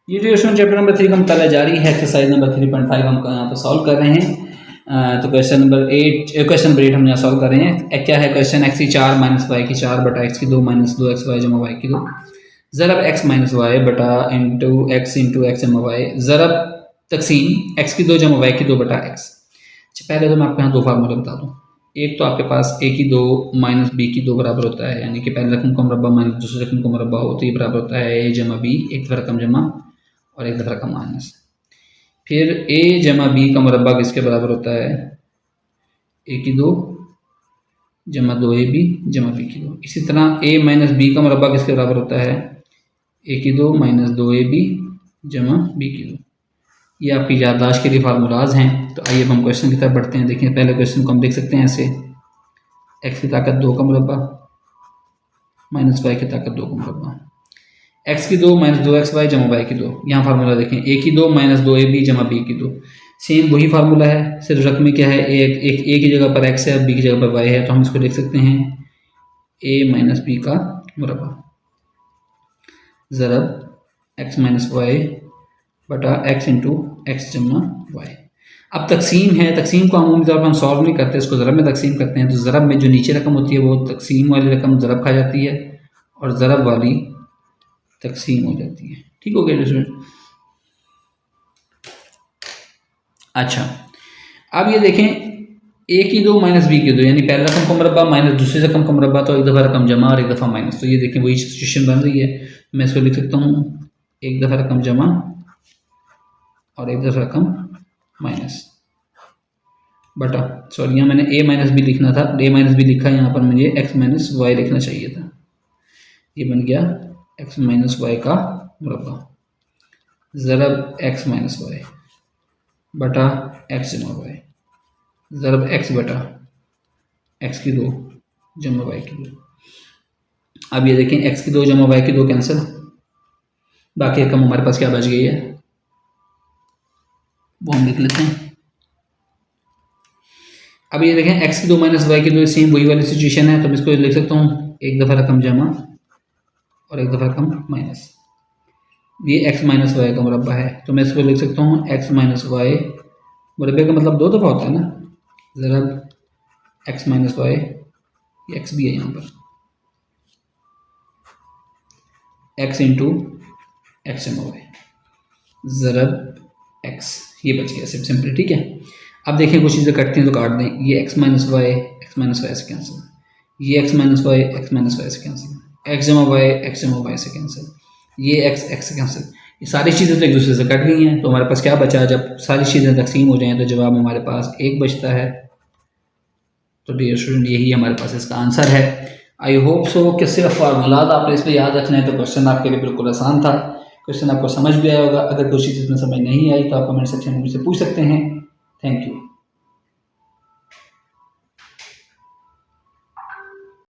ये जो chapter number 3 का मुताला जारी है, एक्सरसाइज नंबर 3.5 हम यहाँ पर सॉल्व कर रहे हैं। तो क्वेश्चन नंबर 8 हम यहाँ सॉल्व कर रहे हैं। क्या है क्वेश्चन? x की 4 माइनस वाई की 4 बटा x की 2 माइनस 2xy जमा वाई की 2 ज़रब x माइनस वाई बटा इंटू एक्स जमा वाई ज़रब तकसीम x की 2 जमा वाई की 2 बटा x। पहले तो मैं आपको यहाँ दो फार्मूले बता दूँ। एक तो आपके पास a की 2 माइनस b की 2 बराबर होता है, यानी कि पहले रकम का मुरब्बा माइनस दूसरे रकम का मुरब्बा हो तो ये बराबर होता है a जमा b, एक दफ़ा रकम जमा और एक दफ़ा रकम माइनस। फिर a जमा b का मुरब्बा किसके बराबर होता है? a की 2 जमा 2ab जमा b की 2। इसी तरह a माइनस b का मुरब्बा किसके बराबर होता है? a की 2 माइनस 2ab जमा b की 2। ये आपकी याददाश्त के लिए फार्मूलाज हैं। तो आइए अब हम क्वेश्चन की तरफ बढ़ते हैं। देखिए पहले क्वेश्चन को हम देख सकते हैं ऐसे, x की ताकत 2 का मुरब्बा माइनस y की ताकत 2 का मुरब्बा, x की 2 माइनस 2xy जमा y की 2। यहाँ फार्मूला देखें, a की 2 माइनस 2ab जमा b की 2। सेम वही फार्मूला है, सिर्फ रकम में क्या है, a की जगह पर x है, b की जगह पर y है। तो हम इसको लिख सकते हैं a माइनस b का मुरब्बा ज़रब x माइनस y बटा x इंटू एक्स जमा वाई। अब तकसीम है, तकसीम को अमूमी तौर पर हम सॉल्व नहीं करते, इसको ज़रब में तकसीम करते हैं। तो ज़रब में जो नीचे रकम होती है वो तकसीम वाली रकम ज़रब खा जाती है और ज़रब वाली तकसीम हो जाती है। ठीक हो गया स्टूडेंट? अच्छा, अब ये देखें a की 2 माइनस b की 2, यानी पहले रकम का मुरब्बा माइनस दूसरी रकम का मुरब्बा, तो एक दफ़ा रकम जमा और एक दफ़ा माइनस। तो ये देखें वही सिचुएशन बन रही है। मैं इसको लिख सकता हूँ एक दफ़ा रकम जमा और एक दफ़ा रकम माइनस बटा, सॉरी यहाँ मैंने a माइनस बी लिखना था, a माइनस बी लिखा, यहाँ पर मुझे x माइनस वाई लिखना चाहिए था। ये बन गया x माइनस वाई का मुरब्बा ज़रब x माइनस वाई बटा x जमा वाई ज़रब x बटा x की 2 जमा वाई की 2। अब ये देखें x की 2 जमा वाई की 2 कैंसिल, बाकी रकम हमारे पास क्या बच गई है वो हम लिख लेते हैं। अब ये देखें x की 2 माइनस वाई की 2, सेम वही वाली सिचुएशन है। तो मैं इसको लिख सकता हूँ एक दफ़ा रकम जमा और एक दफ़ा रकम माइनस। ये x माइनस वाई का मुरब्बा है, तो मैं इसको लिख सकता हूँ x माइनस वाई, मुरब्बे का मतलब दो दफ़ा होता है ना, ज़रब x माइनस वाई, x भी है यहाँ पर, x इंटू एक्स जमा वाई ज़रब x। ये बच गया सिंपल। ठीक है, अब देखिए कुछ चीज़ें कटती हैं तो काट दें। ये x माइनस वाई से कैंसिल, ये x माइनस वाई से कैंसिल, x जमा वाई से कैंसिल, ये x से कैंसिल। ये सारी चीज़ें तो एक दूसरे से कट गई हैं। तो हमारे पास क्या बचा? जब सारी चीज़ें तकसीम हो जाएं तो जवाब हमारे पास 1 बचता है। तो डियर स्टूडेंट यही हमारे पास इसका आंसर है। आई होप सो कि सिर्फ फार्मूलाज आपने इस पर याद रखना है, तो क्वेश्चन आपके लिए बिल्कुल आसान था। क्वेश्चन आपको समझ भी आया होगा। अगर कोई चीज़ इसमें समझ नहीं आई तो आप कमेंट सेक्शन में मुझसे पूछ सकते हैं। Thank you.